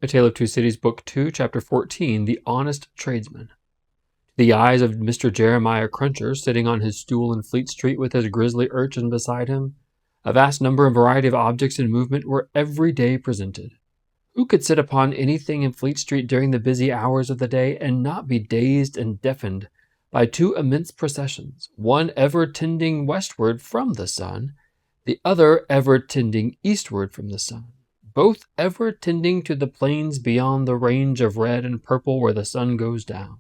A Tale of Two Cities, Book 2, Chapter 14, The Honest Tradesman. The eyes of Mr. Jeremiah Cruncher, sitting on his stool in Fleet Street with his grisly urchin beside him, a vast number and variety of objects in movement were every day presented. Who could sit upon anything in Fleet Street during the busy hours of the day and not be dazed and deafened by two immense processions, one ever tending westward from the sun, the other ever tending eastward from the sun, both ever tending to the plains beyond the range of red and purple where the sun goes down?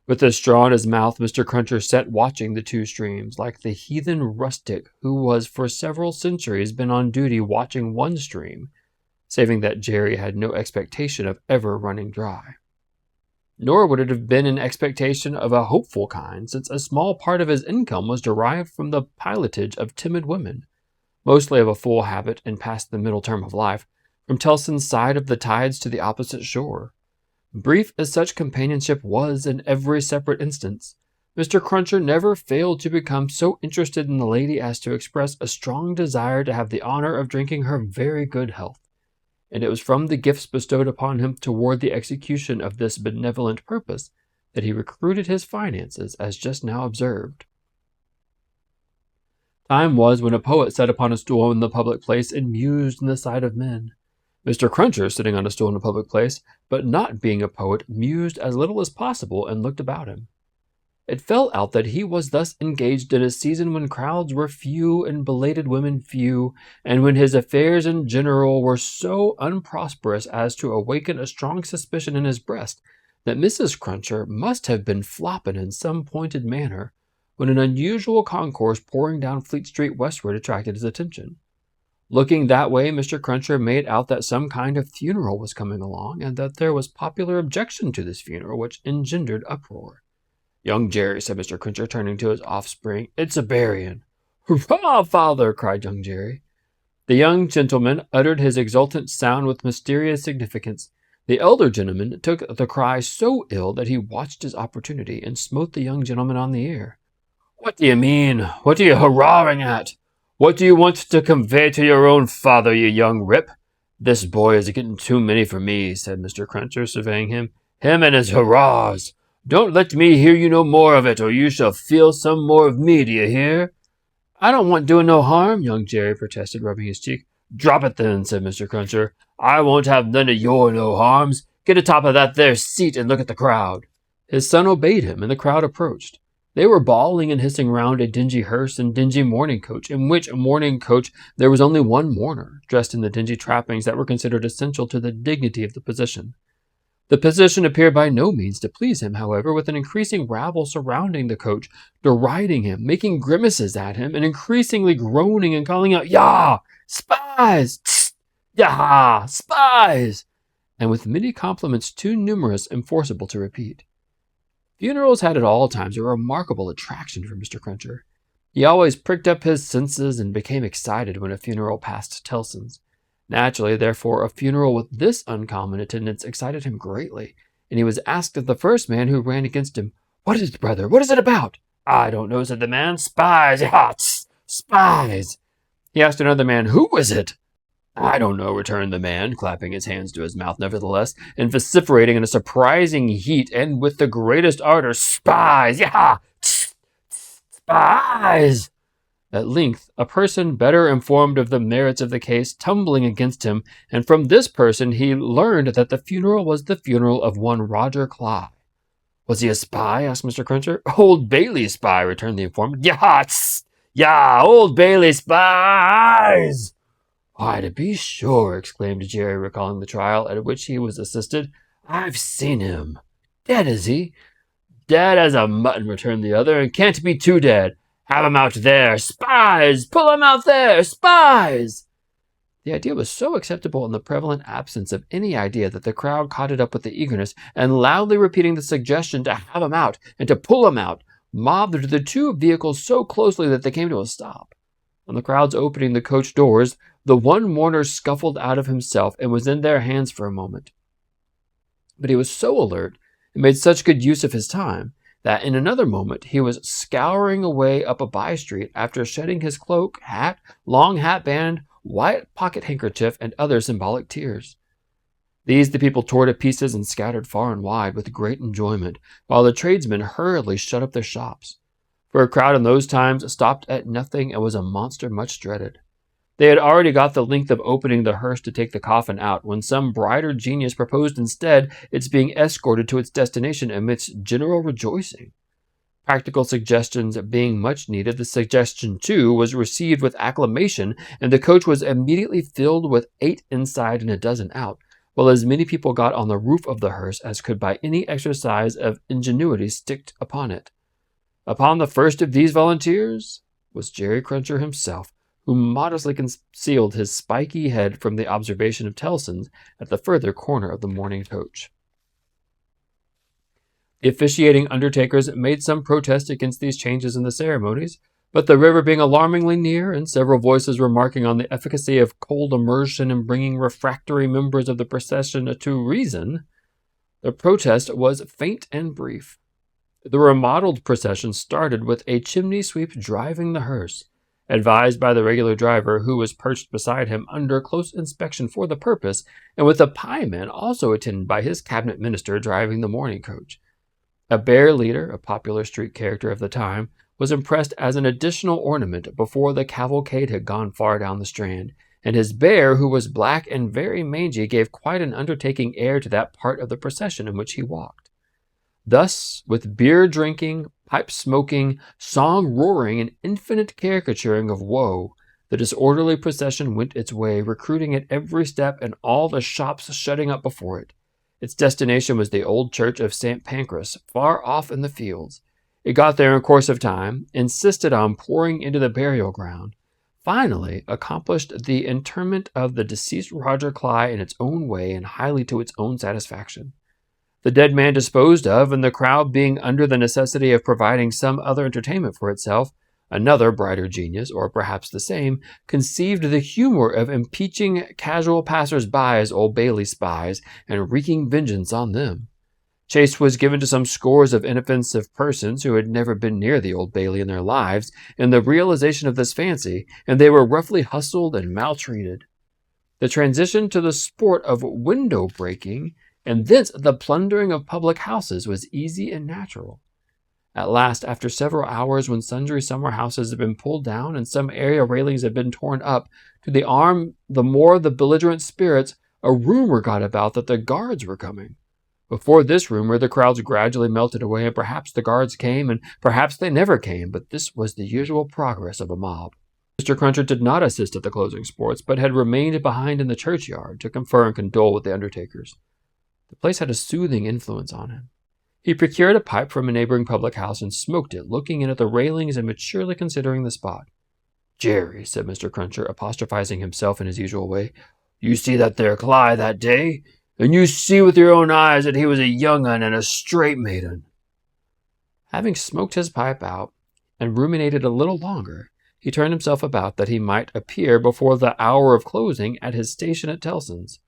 With a straw in his mouth, Mr. Cruncher sat watching the two streams, like the heathen rustic who was for several centuries been on duty watching one stream, saving that Jerry had no expectation of ever running dry. Nor would it have been an expectation of a hopeful kind, since a small part of his income was derived from the pilotage of timid women, mostly of a full habit and past the middle term of life, from Tellson's side of the tides to the opposite shore. Brief as such companionship was in every separate instance, Mr. Cruncher never failed to become so interested in the lady as to express a strong desire to have the honor of drinking her very good health, and it was from the gifts bestowed upon him toward the execution of this benevolent purpose that he recruited his finances, as just now observed. Time was when a poet sat upon a stool in the public place and mused in the sight of men. Mr. Cruncher, sitting on a stool in a public place, but not being a poet, mused as little as possible and looked about him. It fell out that he was thus engaged in a season when crowds were few and belated women few, and when his affairs in general were so unprosperous as to awaken a strong suspicion in his breast that Mrs. Cruncher must have been flopping in some pointed manner, when an unusual concourse pouring down Fleet Street westward attracted his attention. Looking that way, Mr. Cruncher made out that some kind of funeral was coming along, and that there was popular objection to this funeral, which engendered uproar. "Young Jerry," said Mr. Cruncher, turning to his offspring, "it's a burying." "Hurrah, father!" cried young Jerry. The young gentleman uttered his exultant sound with mysterious significance. The elder gentleman took the cry so ill that he watched his opportunity, and smote the young gentleman on the ear. "What do you mean? What are you hurrahing at? What do you want to convey to your own father, you young rip?" "This boy is getting too many for me," said Mr. Cruncher, surveying him. "Him and his hurrahs! Don't let me hear you no more of it, or you shall feel some more of me, do you hear?" "I don't want doing no harm," young Jerry protested, rubbing his cheek. "Drop it then," said Mr. Cruncher. "I won't have none of your no harms. Get atop of that there seat and look at the crowd." His son obeyed him, and the crowd approached. They were bawling and hissing round a dingy hearse and dingy mourning coach, in which mourning coach there was only one mourner, dressed in the dingy trappings that were considered essential to the dignity of the position. The position appeared by no means to please him, however, with an increasing rabble surrounding the coach, deriding him, making grimaces at him, and increasingly groaning and calling out, "Yah! Spies! Tss! Yah! Spies!" and with many compliments too numerous and forcible to repeat. Funerals had at all times a remarkable attraction for Mr. Cruncher. He always pricked up his senses and became excited when a funeral passed Tellson's. Naturally, therefore, a funeral with this uncommon attendance excited him greatly, and he was asked of the first man who ran against him, "What is it, brother? What is it about?" "I don't know," said the man. "Spies! Ha! Spies!" He asked another man, "Who is it?" "I don't know," returned the man, clapping his hands to his mouth nevertheless, and vociferating in a surprising heat and with the greatest ardor, "Spies! Yah! Spies!" At length, a person better informed of the merits of the case tumbling against him, and from this person he learned that the funeral was the funeral of one Roger Cly. "Was he a spy?" asked Mr. Cruncher. "Old Bailey spy," returned the informant. "Yah! Old Bailey spies!" "Why, to be sure," exclaimed Jerry, recalling the trial at which he was assisted. "I've seen him." "Dead, is he?" "Dead as a mutton," returned the other, "and can't be too dead. Have him out there! Spies! Pull him out there! Spies!" The idea was so acceptable in the prevalent absence of any idea that the crowd caught it up with the eagerness, and loudly repeating the suggestion to have him out and to pull him out, mobbed the two vehicles so closely that they came to a stop. On the crowd's opening the coach doors, the one mourner scuffled out of himself and was in their hands for a moment. But he was so alert and made such good use of his time that in another moment he was scouring away up a by-street after shedding his cloak, hat, long hatband, white pocket handkerchief, and other symbolic tears. These the people tore to pieces and scattered far and wide with great enjoyment, while the tradesmen hurriedly shut up their shops. For a crowd in those times stopped at nothing and was a monster much dreaded. They had already got the length of opening the hearse to take the coffin out, when some brighter genius proposed instead its being escorted to its destination amidst general rejoicing. Practical suggestions being much needed, the suggestion, too, was received with acclamation, and the coach was immediately filled with 8 inside and a dozen out, while as many people got on the roof of the hearse as could by any exercise of ingenuity stick upon it. Upon the first of these volunteers was Jerry Cruncher himself, who modestly concealed his spiky head from the observation of Tellson's at the further corner of the mourning coach. The officiating undertakers made some protest against these changes in the ceremonies, but the river being alarmingly near, and several voices remarking on the efficacy of cold immersion in bringing refractory members of the procession to reason, the protest was faint and brief. The remodeled procession started with a chimney sweep driving the hearse, advised by the regular driver, who was perched beside him under close inspection for the purpose, and with a pieman also attended by his cabinet minister driving the mourning coach. A bear leader, a popular street character of the time, was impressed as an additional ornament before the cavalcade had gone far down the Strand, and his bear, who was black and very mangy, gave quite an undertaking air to that part of the procession in which he walked. Thus, with beer drinking, pipe smoking, song roaring, and infinite caricaturing of woe, the disorderly procession went its way, recruiting at every step and all the shops shutting up before it. Its destination was the old church of St. Pancras, far off in the fields. It got there in course of time, insisted on pouring into the burial ground, finally accomplished the interment of the deceased Roger Cly in its own way and highly to its own satisfaction. The dead man disposed of, and the crowd being under the necessity of providing some other entertainment for itself, another brighter genius, or perhaps the same, conceived the humor of impeaching casual passers-by as Old Bailey spies and wreaking vengeance on them. Chase was given to some scores of inoffensive persons who had never been near the Old Bailey in their lives in the realization of this fancy, and they were roughly hustled and maltreated. The transition to the sport of window breaking, and thence the plundering of public houses, was easy and natural. At last, after several hours, when sundry summer houses had been pulled down and some area railings had been torn up, to the more of the belligerent spirits, a rumor got about that the guards were coming. Before this rumor, the crowds gradually melted away, and perhaps the guards came, and perhaps they never came, but this was the usual progress of a mob. Mr. Cruncher did not assist at the closing sports, but had remained behind in the churchyard to confer and condole with the undertakers. The place had a soothing influence on him. He procured a pipe from a neighboring public house and smoked it, looking in at the railings and maturely considering the spot. "Jerry," said Mr. Cruncher, apostrophizing himself in his usual way, "you see that there Cly that day, and you see with your own eyes that he was a young un and a straight maiden." Having smoked his pipe out and ruminated a little longer, he turned himself about that he might appear before the hour of closing at his station at Tellson's.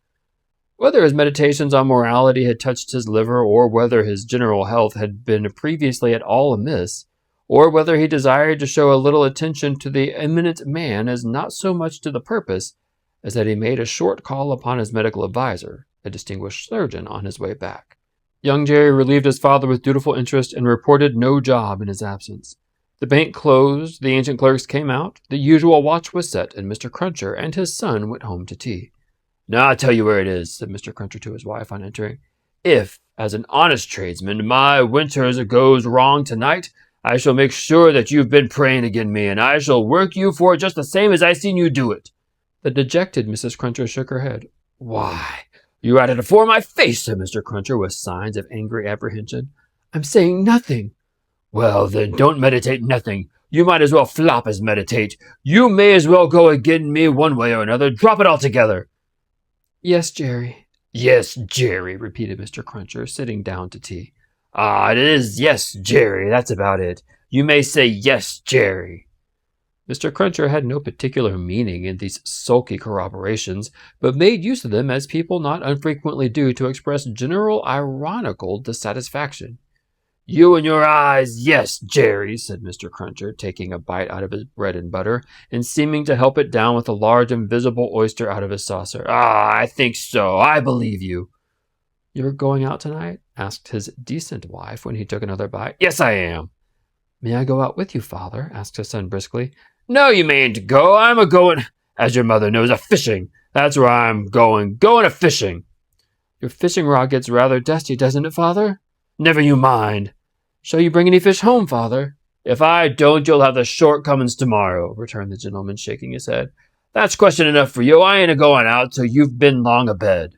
Whether his meditations on morality had touched his liver, or whether his general health had been previously at all amiss, or whether he desired to show a little attention to the eminent man, is not so much to the purpose as that he made a short call upon his medical adviser, a distinguished surgeon, on his way back. Young Jerry relieved his father with dutiful interest and reported no job in his absence. The bank closed, the ancient clerks came out, the usual watch was set, and Mr. Cruncher and his son went home to tea. "Now I'll tell you where it is," said Mr. Cruncher to his wife on entering. "If, as an honest tradesman, my winters goes wrong tonight, I shall make sure that you've been praying again me, and I shall work you for it just the same as I seen you do it." The dejected Mrs. Cruncher shook her head. "Why, you at it afore my face," said Mr. Cruncher with signs of angry apprehension. "I'm saying nothing." "Well, then, don't meditate nothing. You might as well flop as meditate. You may as well go agin me one way or another. Drop it altogether." "Yes, Jerry." "Yes, Jerry," repeated Mr. Cruncher, sitting down to tea. "Ah, it is yes, Jerry. That's about it. You may say yes, Jerry." Mr. Cruncher had no particular meaning in these sulky corroborations, but made use of them as people not unfrequently do to express general ironical dissatisfaction. You and your eyes, yes, Jerry, said Mr. Cruncher, taking a bite out of his bread and butter, and seeming to help it down with a large invisible oyster out of his saucer. Ah, I think so. I believe you. You're going out tonight? Asked his decent wife when he took another bite. Yes, I am. May I go out with you, father? Asked his son briskly. No, you mayn't go. I'm a-going, as your mother knows, a-fishing. That's where I'm going a-fishing. Your fishing rod gets rather dusty, doesn't it, father? Never you mind. Shall you bring any fish home, father? If I don't, you'll have the shortcomings tomorrow, returned the gentleman, shaking his head. That's question enough for you. I ain't a-going out till you've been long abed.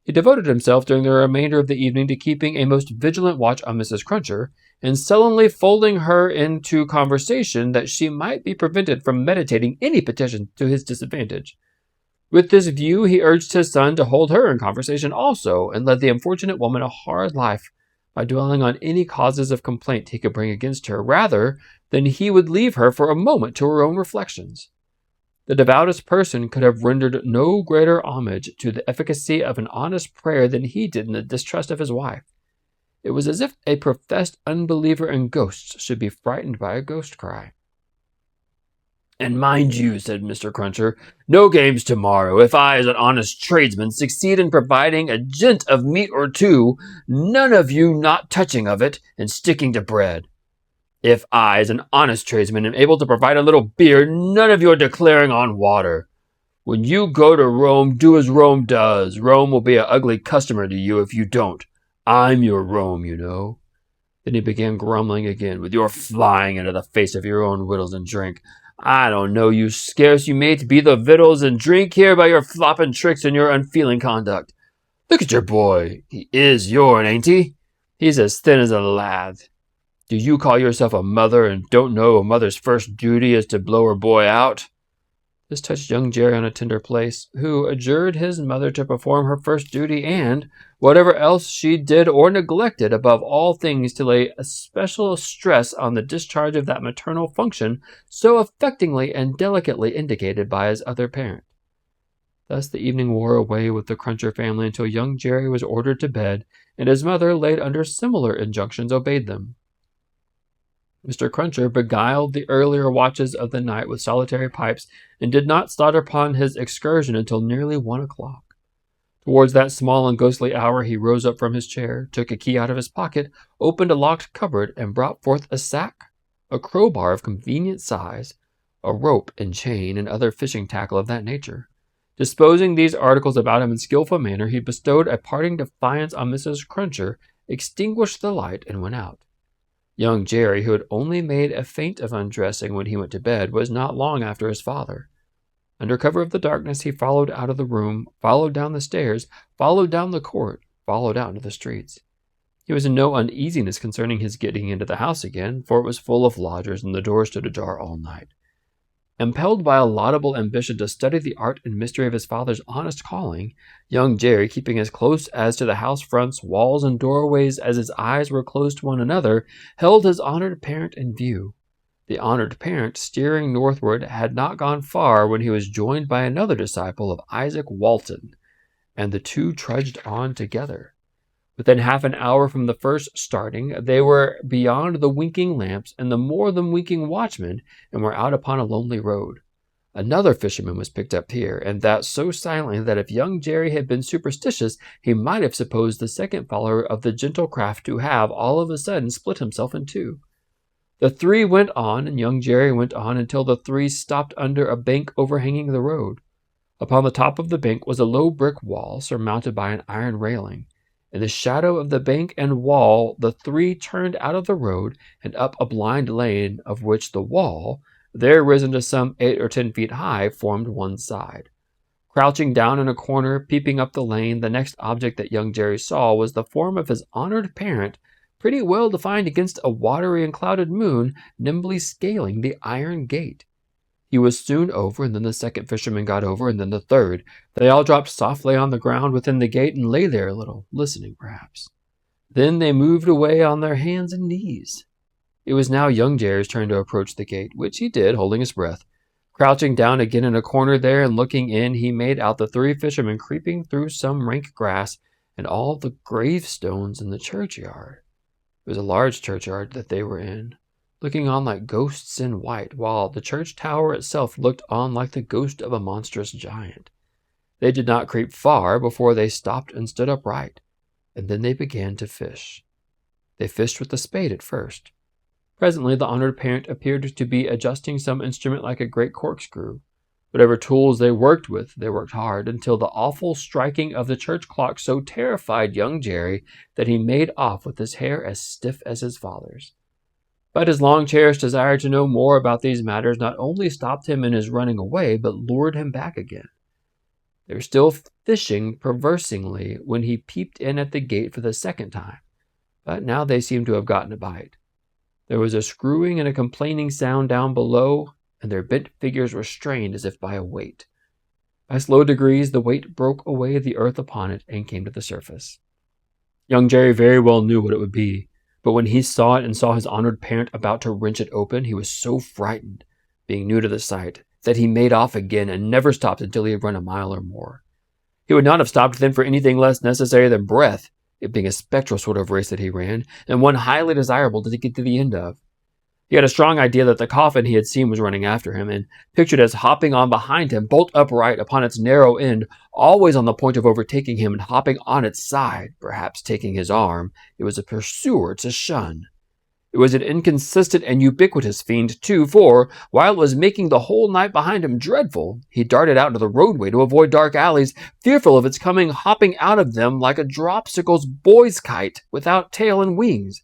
He devoted himself during the remainder of the evening to keeping a most vigilant watch on Mrs. Cruncher, and sullenly folding her into conversation that she might be prevented from meditating any petition to his disadvantage. With this view, he urged his son to hold her in conversation also, and led the unfortunate woman a hard life by dwelling on any causes of complaint he could bring against her, rather than he would leave her for a moment to her own reflections. The devoutest person could have rendered no greater homage to the efficacy of an honest prayer than he did in the distrust of his wife. It was as if a professed unbeliever in ghosts should be frightened by a ghost cry. And mind you, said Mr. Cruncher, no games tomorrow. If I, as an honest tradesman, succeed in providing a gent of meat or two, none of you not touching of it and sticking to bread. If I, as an honest tradesman, am able to provide a little beer, none of you are declaring on water. When you go to Rome, do as Rome does. Rome will be an ugly customer to you if you don't. I'm your Rome, you know. Then he began grumbling again, with your flying into the face of your own victuals and drink. I don't know you scarce you may be the victuals and drink here by your flopping tricks and your unfeeling conduct. Look at your boy. He is yourn, ain't he? He's as thin as a lad. Do you call yourself a mother and don't know a mother's first duty is to blow her boy out? This touched young Jerry on a tender place, who adjured his mother to perform her first duty and, whatever else she did or neglected, above all things to lay a special stress on the discharge of that maternal function so affectingly and delicately indicated by his other parent. Thus the evening wore away with the Cruncher family until young Jerry was ordered to bed, and his mother, laid under similar injunctions, obeyed them. Mr. Cruncher beguiled the earlier watches of the night with solitary pipes, and did not start upon his excursion until nearly 1 o'clock. Towards that small and ghostly hour he rose up from his chair, took a key out of his pocket, opened a locked cupboard, and brought forth a sack, a crowbar of convenient size, a rope and chain, and other fishing tackle of that nature. Disposing these articles about him in skilful manner, he bestowed a parting defiance on Mrs. Cruncher, extinguished the light, and went out. Young Jerry, who had only made a feint of undressing when he went to bed, was not long after his father. Under cover of the darkness, he followed out of the room, followed down the stairs, followed down the court, followed out into the streets. He was in no uneasiness concerning his getting into the house again, for it was full of lodgers, and the doors stood ajar all night. Impelled by a laudable ambition to study the art and mystery of his father's honest calling, young Jerry, keeping as close as to the house fronts, walls, and doorways as his eyes were close to one another, held his honored parent in view. The honored parent, steering northward, had not gone far when he was joined by another disciple of Isaac Walton, and the two trudged on together. Within half an hour from the first starting, they were beyond the winking lamps and the more than winking watchmen, and were out upon a lonely road. Another fisherman was picked up here, and that so silently that if young Jerry had been superstitious, he might have supposed the second follower of the gentle craft to have all of a sudden split himself in two. The three went on, and young Jerry went on until the three stopped under a bank overhanging the road. Upon the top of the bank was a low brick wall surmounted by an iron railing. In the shadow of the bank and wall, the three turned out of the road and up a blind lane of which the wall, there risen to some 8 or 10 feet high, formed one side. Crouching down in a corner, peeping up the lane, the next object that young Jerry saw was the form of his honored parent, pretty well defined against a watery and clouded moon, nimbly scaling the iron gate. He was soon over, and then the second fisherman got over, and then the third. They all dropped softly on the ground within the gate and lay there a little, listening perhaps. Then they moved away on their hands and knees. It was now young Jerry's turn to approach the gate, which he did, holding his breath. Crouching down again in a corner there and looking in, he made out the three fishermen creeping through some rank grass and all the gravestones in the churchyard. It was a large churchyard that they were in, looking on like ghosts in white, while the church tower itself looked on like the ghost of a monstrous giant. They did not creep far before they stopped and stood upright, and then they began to fish. They fished with the spade at first. Presently the honored parent appeared to be adjusting some instrument like a great corkscrew. Whatever tools they worked with, they worked hard, until the awful striking of the church clock so terrified young Jerry that he made off with his hair as stiff as his father's. But his long-cherished desire to know more about these matters not only stopped him in his running away, but lured him back again. They were still fishing perversely when he peeped in at the gate for the second time, but now they seemed to have gotten a bite. There was a screwing and a complaining sound down below, and their bent figures were strained as if by a weight. By slow degrees, the weight broke away the earth upon it and came to the surface. Young Jerry very well knew what it would be, but when he saw it and saw his honored parent about to wrench it open, he was so frightened, being new to the sight, that he made off again and never stopped until he had run a mile or more. He would not have stopped then for anything less necessary than breath, it being a spectral sort of race that he ran, and one highly desirable to get to the end of. He had a strong idea that the coffin he had seen was running after him, and pictured as hopping on behind him, bolt upright upon its narrow end, always on the point of overtaking him and hopping on its side, perhaps taking his arm. It was a pursuer to shun. It was an inconsistent and ubiquitous fiend, too, for, while it was making the whole night behind him dreadful, he darted out into the roadway to avoid dark alleys, fearful of its coming hopping out of them like a dropsicle's boy's kite, without tail and wings.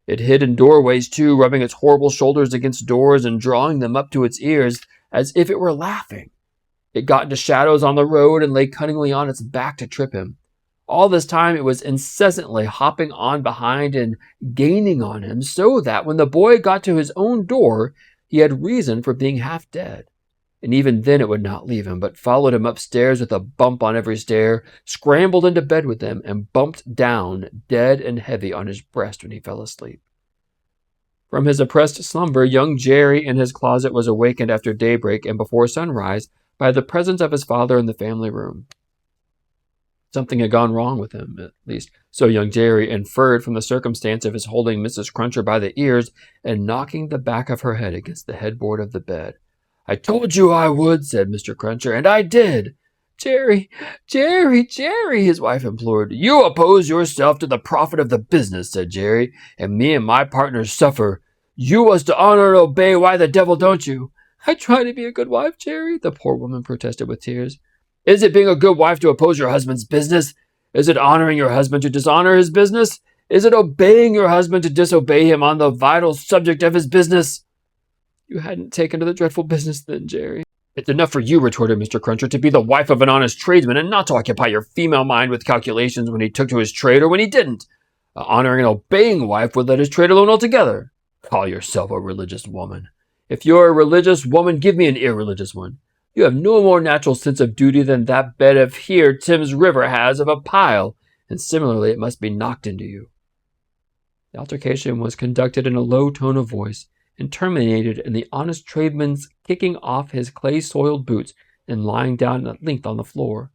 It hid in doorways, too, rubbing its horrible shoulders against doors and drawing them up to its ears, as if it were laughing. It got into shadows on the road and lay cunningly on its back to trip him. All this time it was incessantly hopping on behind and gaining on him, so that when the boy got to his own door, he had reason for being half dead. And even then it would not leave him, but followed him upstairs with a bump on every stair, scrambled into bed with him, and bumped down, dead and heavy, on his breast when he fell asleep. From his oppressed slumber, young Jerry in his closet was awakened after daybreak and before sunrise by the presence of his father in the family room. Something had gone wrong with him, at least so young Jerry inferred from the circumstance of his holding Mrs. Cruncher by the ears and knocking the back of her head against the headboard of the bed. "I told you I would," said Mr. Cruncher, "and I did." "Jerry, Jerry, Jerry," his wife implored. "You oppose yourself to the profit of the business," said Jerry, "and me and my partners suffer. You was to honor and obey. Why the devil don't you?" "I try to be a good wife, Jerry," the poor woman protested with tears. "Is it being a good wife to oppose your husband's business? Is it honoring your husband to dishonor his business? Is it obeying your husband to disobey him on the vital subject of his business?" "You hadn't taken to the dreadful business then, Jerry." "It's enough for you," retorted Mr. Cruncher, "to be the wife of an honest tradesman and not to occupy your female mind with calculations when he took to his trade or when he didn't. An honoring and obeying wife would let his trade alone altogether. Call yourself a religious woman. If you're a religious woman, give me an irreligious one. You have no more natural sense of duty than that bed of here Thames River has of a pile, and similarly it must be knocked into you." The altercation was conducted in a low tone of voice, and terminated in the honest tradesman's kicking off his clay-soiled boots and lying down at length on the floor.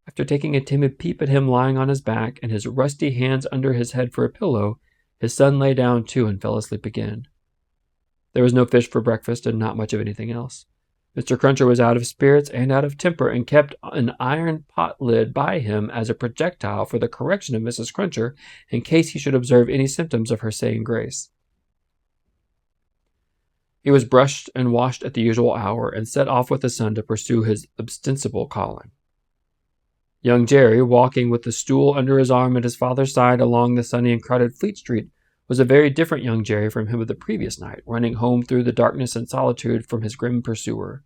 After taking a timid peep at him lying on his back and his rusty hands under his head for a pillow, his son lay down too and fell asleep again. There was no fish for breakfast and not much of anything else. Mr. Cruncher was out of spirits and out of temper, and kept an iron pot lid by him as a projectile for the correction of Mrs. Cruncher in case he should observe any symptoms of her saying grace. He was brushed and washed at the usual hour, and set off with the son to pursue his ostensible calling. Young Jerry, walking with the stool under his arm at his father's side along the sunny and crowded Fleet Street, was a very different young Jerry from him of the previous night, running home through the darkness and solitude from his grim pursuer.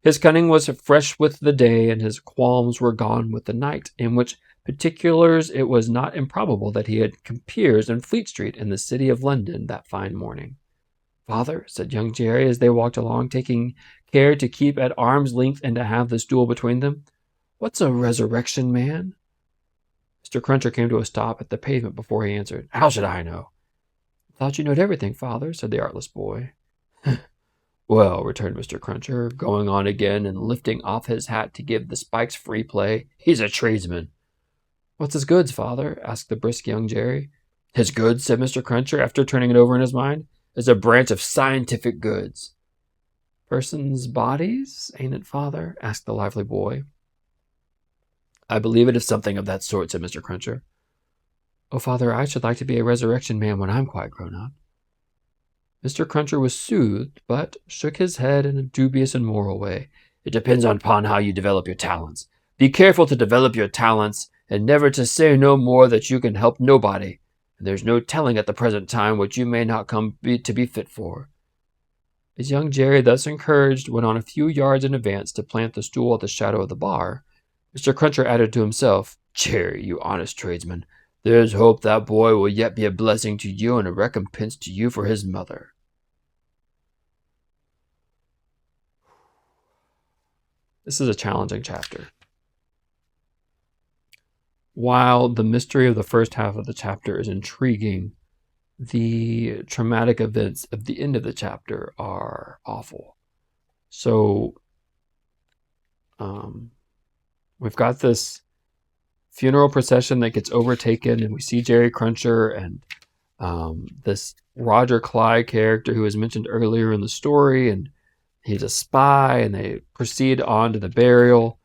His cunning was fresh with the day, and his qualms were gone with the night, in which particulars it was not improbable that he had compeers in Fleet Street in the city of London that fine morning. "Father," said young Jerry as they walked along, taking care to keep at arm's length and to have the stool between them, "what's a resurrection man?" Mr. Cruncher came to a stop at the pavement before he answered. "How should I know?" "I thought you knowed everything, father," said the artless boy. "Well," returned Mr. Cruncher, going on again and lifting off his hat to give the spikes free play, "he's a tradesman." "What's his goods, father?" asked the brisk young Jerry. His goods, said Mr. Cruncher, after turning it over in his mind, is a branch of scientific goods. Persons' bodies, ain't it, father? Asked the lively boy. I believe it is something of that sort, said Mr. Cruncher. Oh, father, I should like to be a resurrection man when I'm quite grown up. Mr. Cruncher was soothed, but shook his head in a dubious and moral way. It depends upon how you develop your talents. Be careful to develop your talents, and never to say no more that you can help nobody. And there's no telling at the present time what you may not come to be fit for. As young Jerry, thus encouraged, went on a few yards in advance to plant the stool at the shadow of the bar, Mr. Cruncher added to himself, Jerry, you honest tradesman, there's hope that boy will yet be a blessing to you and a recompense to you for his mother. This is a challenging chapter. While the mystery of the first half of the chapter is intriguing, the traumatic events of the end of the chapter are awful. So, we've got this funeral procession that gets overtaken, and we see Jerry Cruncher and this Roger Clyde character who was mentioned earlier in the story, and he's a spy, and they proceed on to the burial.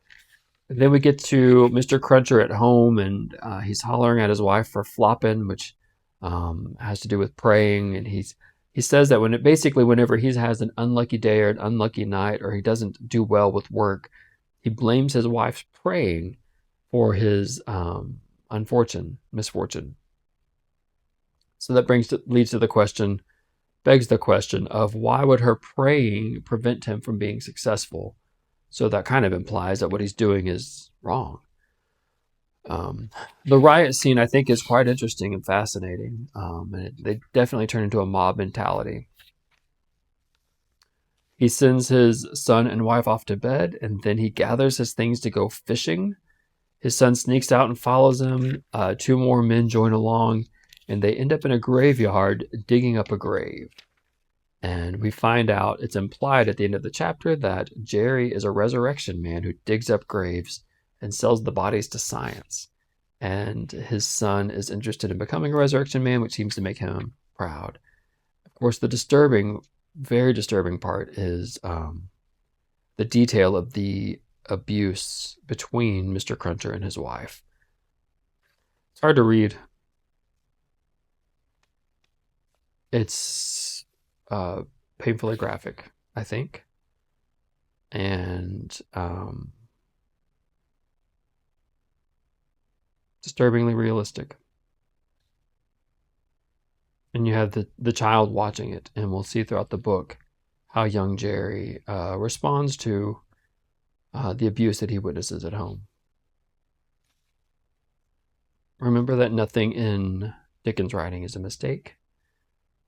And then we get to Mr. Cruncher at home, and he's hollering at his wife for flopping, which has to do with praying. And he says that whenever he has an unlucky day or an unlucky night, or he doesn't do well with work, he blames his wife's praying for his misfortune. So that begs the question of why would her praying prevent him from being successful? So that kind of implies that what he's doing is wrong. The riot scene, I think, is quite interesting and fascinating. They definitely turn into a mob mentality. He sends his son and wife off to bed, and then he gathers his things to go fishing. His son sneaks out and follows him. 2 more men join along, and they end up in a graveyard digging up a grave. And we find out, it's implied at the end of the chapter, that Jerry is a resurrection man who digs up graves and sells the bodies to science. And his son is interested in becoming a resurrection man, which seems to make him proud. Of course, the very disturbing part is the detail of the abuse between Mr. Cruncher and his wife. It's hard to read. It's painfully graphic, I think, and disturbingly realistic. And you have the child watching it, and we'll see throughout the book how young Jerry responds to the abuse that he witnesses at home. Remember that nothing in Dickens' writing is a mistake.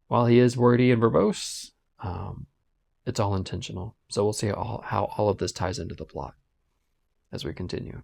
While he is wordy and verbose, it's all intentional. So we'll see how all of this ties into the plot as we continue.